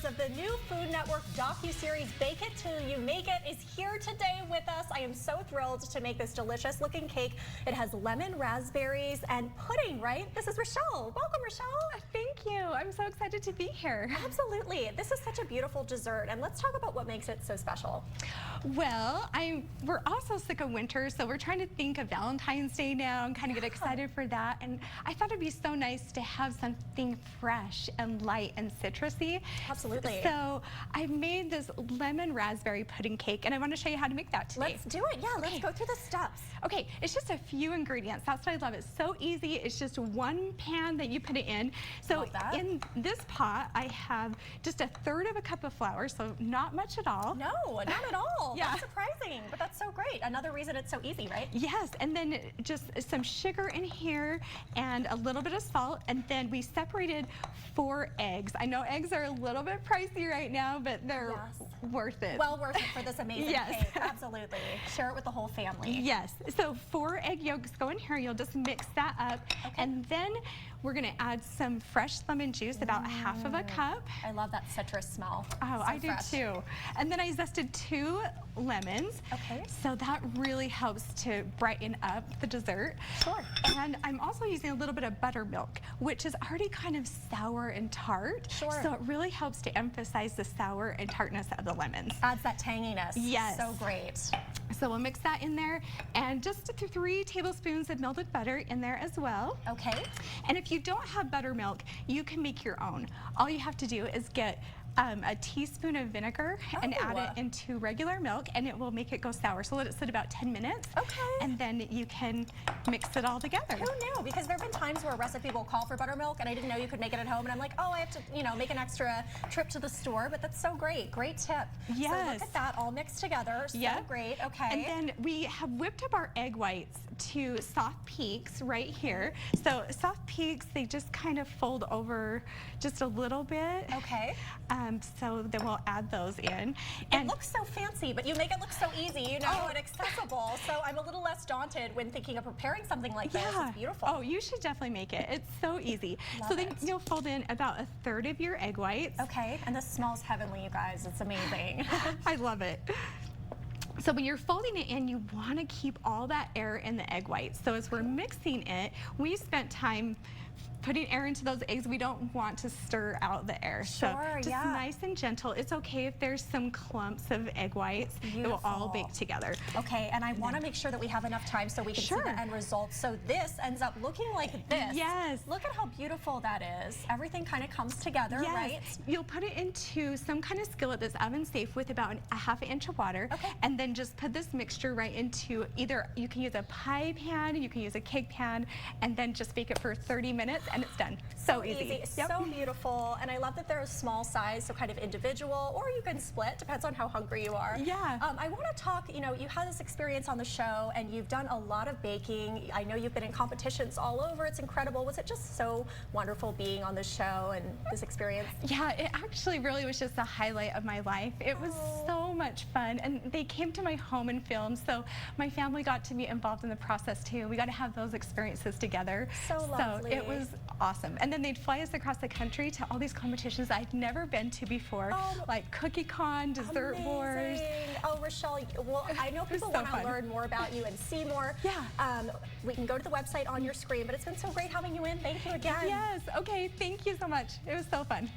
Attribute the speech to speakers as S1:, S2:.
S1: stars of the new Food Network docuseries Bake It Till You Make It is here today with us. I am so thrilled to make this delicious looking cake. It has lemon, raspberries, and pudding, right? This is RaChelle. Welcome, RaChelle.
S2: Thank you. I'm so excited to be here.
S1: Absolutely. This is such a beautiful dessert, and let's talk about what makes it so special.
S2: Well, we're also sick of winter, so we're trying to think of Valentine's Day now and kind of get excited for that. And I thought it'd be so nice to have something fresh and light and citrusy.
S1: Absolutely.
S2: So I made this lemon raspberry pudding cake, and I want to show you how to make that today.
S1: Let's do it. Yeah, let's go through the steps.
S2: Okay, it's just a few ingredients. That's what I love. It's so easy. It's just one pan that you put it in. So in this pot, I have just 1/3 cup of flour, so not much at all.
S1: No, not at all.
S2: Yeah.
S1: That's surprising, but that's so great. Another reason it's so easy, right?
S2: Yes, and then just some sugar in here and a little bit of salt, and then we separated 4 eggs. I know eggs are a little bit pricey right now, but they're worth it.
S1: Well worth it for this amazing cake. Absolutely. Share it with the whole family.
S2: Yes. So 4 egg yolks go in here. You'll just mix that up. Okay. And then we're going to add some fresh lemon juice, about 1/2 cup.
S1: I love that citrus smell.
S2: Oh,
S1: so
S2: I do too. And then I zested 2 lemons.
S1: Okay.
S2: So that really helps to brighten up the dessert.
S1: Sure.
S2: And I'm also using a little bit of buttermilk, which is already kind of sour and tart.
S1: Sure.
S2: So it really helps to emphasize the sour and tartness of the lemons.
S1: Adds that tanginess.
S2: Yes.
S1: So great.
S2: So we'll mix that in there, and just 3 tablespoons of melted butter in there as well.
S1: Okay.
S2: And if you don't have buttermilk, you can make your own. All you have to do is get a teaspoon of vinegar and add it into regular milk, and it will make it go sour. So let it sit about 10 minutes.
S1: Okay.
S2: And then you can mix it all together.
S1: Who knew? Because there have been times where a recipe will call for buttermilk, and I didn't know you could make it at home. And I'm like, oh, I have to, make an extra trip to the store. But that's so great. Great tip.
S2: Yes.
S1: So look at that all mixed together. So great. Okay.
S2: And then we have whipped up our egg whites to soft peaks right here. So soft peaks, they just kind of fold over just a little bit.
S1: Okay.
S2: So then we'll add those in.
S1: And it looks so fancy, but you make it look so easy, and accessible. So I'm a little less daunted when thinking of preparing something like this. It's beautiful.
S2: Oh, you should definitely make it. It's so easy. Then you'll fold in about 1/3 of your egg whites.
S1: Okay, and this smells heavenly, you guys. It's amazing.
S2: I love it. So when you're folding it in, you want to keep all that air in the egg whites. So as we're mixing it, we spent time putting air into those eggs. We don't want to stir out the air.
S1: Sure,
S2: so just nice and gentle. It's okay if there's some clumps of egg whites. It will all bake together.
S1: Okay, and I want to make sure that we have enough time so we can see the end result. So this ends up looking like this.
S2: Yes.
S1: Look at how beautiful that is. Everything kind of comes together, right?
S2: You'll put it into some kind of skillet that's oven safe with about 1/2 inch of water.
S1: Okay.
S2: And then just put this mixture right into either, you can use a pie pan, you can use a cake pan, and then just bake it for 30 minutes. And it's done. So easy.
S1: So beautiful. And I love that they're a small size, so kind of individual, or you can split, depends on how hungry you are.
S2: Yeah.
S1: I want to talk, you had this experience on the show, and you've done a lot of baking. I know you've been in competitions all over. It's incredible. Was it just so wonderful being on the show and this experience?
S2: Yeah, it actually really was just a highlight of my life. It was so much fun, and they came to my home and filmed, so my family got to be involved in the process too. We got to have those experiences together.
S1: So lovely.
S2: So it was awesome. And then they'd fly us across the country to all these competitions I'd never been to before, like Cookie Con, Dessert Wars.
S1: Oh, RaChelle, well, I know people want to learn more about you and see more.
S2: Yeah.
S1: We can go to the website on your screen, but it's been so great having you in. Thank you again.
S2: Yes. Okay. Thank you so much. It was so fun.